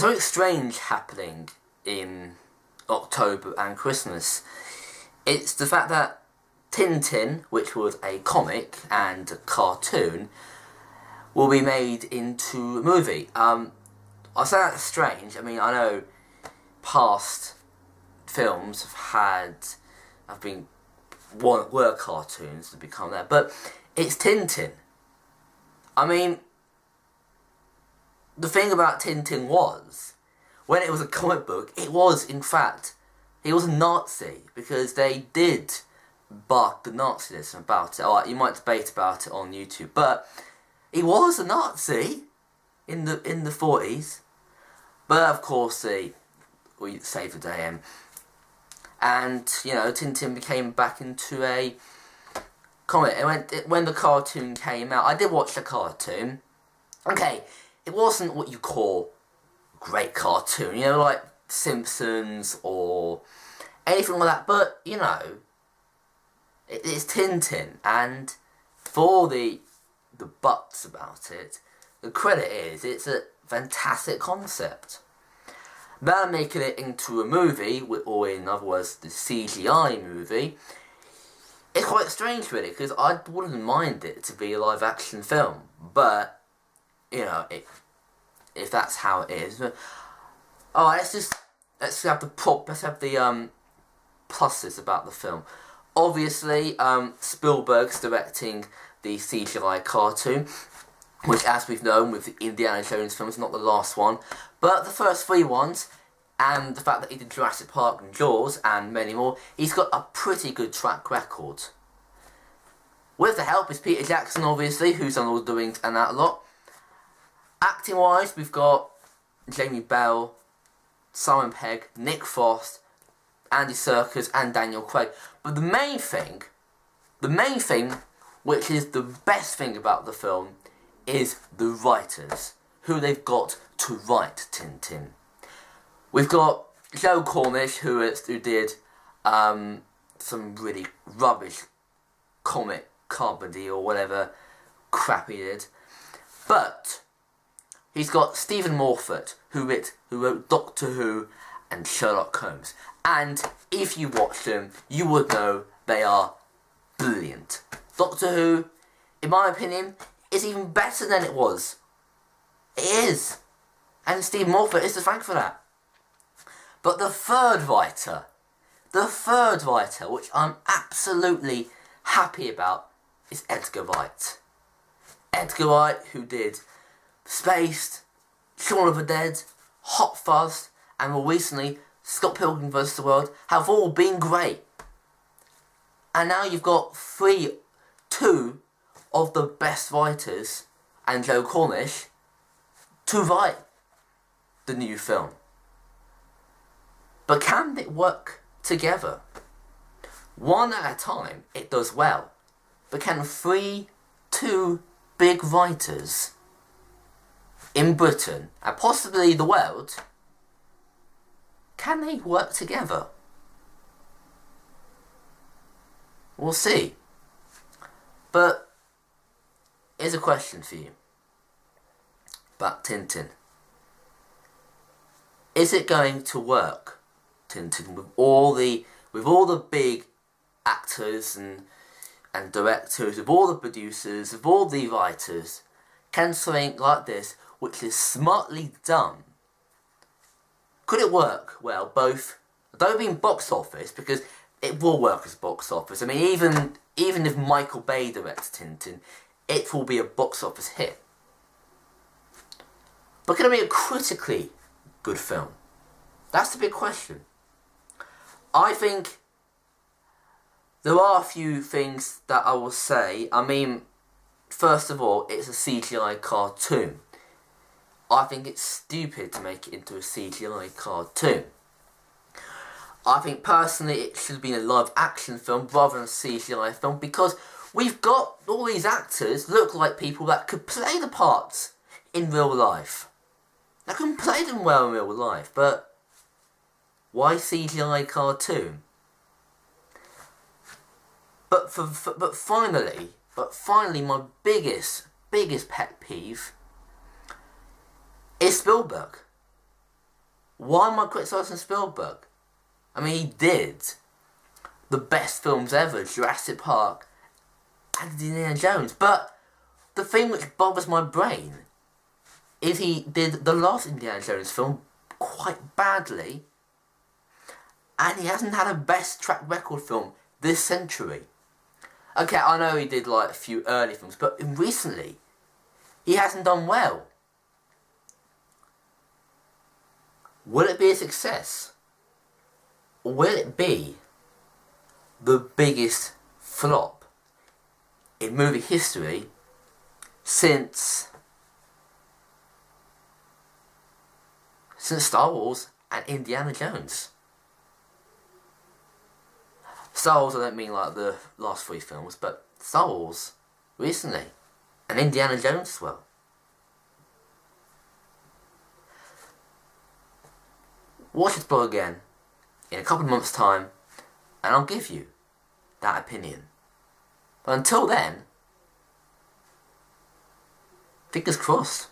something strange happening in October and Christmas. It's the fact that Tintin, which was a comic and a cartoon, will be made into a movie. I say that's strange. I mean, I know past films were cartoons to become that, but it's Tintin. I mean, the thing about Tintin was, when it was a comic book, he was a Nazi, because they did bark the Nazism about it. Alright, you might debate about it on YouTube, but he was a Nazi in the 40s. But of course, we saved the day, and Tintin became back into a comic. And when the cartoon came out, I did watch the cartoon. Okay, it wasn't what you call a great cartoon, like Simpsons or anything like that. But it's Tintin, and for all the buts about it, the credit is it's a fantastic concept. Now making it into a movie, or in other words, the CGI movie, it's quite strange really, because I wouldn't mind it to be a live action film, but if that's how it is. Alright, let's have the pluses about the film. Obviously, Spielberg's directing the CGI cartoon, which, as we've known with the Indiana Jones films, is not the last one, but the first 3 ones, and the fact that he did Jurassic Park and Jaws and many more, he's got a pretty good track record. With the help is Peter Jackson, obviously, who's done all the doings and that a lot. Acting-wise, we've got Jamie Bell, Simon Pegg, Nick Frost, Andy Serkis and Daniel Craig. But the main thing, which is the best thing about the film, is the writers, who they've got to write Tintin. We've got Joe Cornish, who did some really rubbish comic comedy or whatever crap he did. But he's got Stephen Moffat, who wrote Doctor Who and Sherlock Holmes. And if you watch them, you would know they are brilliant. Doctor Who, in my opinion, is even better than it was. It is. And Steve Moffat is to thank for that. But the third writer, which I'm absolutely happy about, is Edgar Wright. Edgar Wright, who did Spaced, Shaun of the Dead, Hot Fuzz, and more recently, Scott Pilgrim vs. the World, have all been great. And now you've got two of the best writers, and Joe Cornish, to write the new film. But can it work together? One at a time, it does well. But can two big writers in Britain, and possibly the world, can they work together? We'll see. But here's a question for you about Tintin. Is it going to work, Tintin, with all the big actors and directors, with all the producers, with all the writers? Can something like this, which is smartly done, could it work? Well, both. Don't mean box office, because it will work as box office. I mean, even if Michael Bay directs Tintin, it will be a box office hit. But can it be a critically good film? That's the big question. I think there are a few things that I will say. I mean, first of all, it's a CGI cartoon. I think it's stupid to make it into a CGI cartoon. I think personally it should have been a live action film rather than a CGI film, because we've got all these actors look like people that could play the parts in real life. They can play them well in real life, but why CGI cartoon? But finally, my biggest pet peeve is Spielberg. Why am I criticising Spielberg? I mean, he did the best films ever, Jurassic Park and Indiana Jones. But the thing which bothers my brain is he did the last Indiana Jones film quite badly, and he hasn't had a best track record film this century. Okay, I know he did like a few early films, but recently he hasn't done well. Will it be a success? Or will it be the biggest flop in movie history since Star Wars and Indiana Jones? Star Wars, I don't mean like the last 3 films, but Star Wars recently, and Indiana Jones as well. Watch this blog again in a couple of months' time, and I'll give you that opinion. But until then, fingers crossed.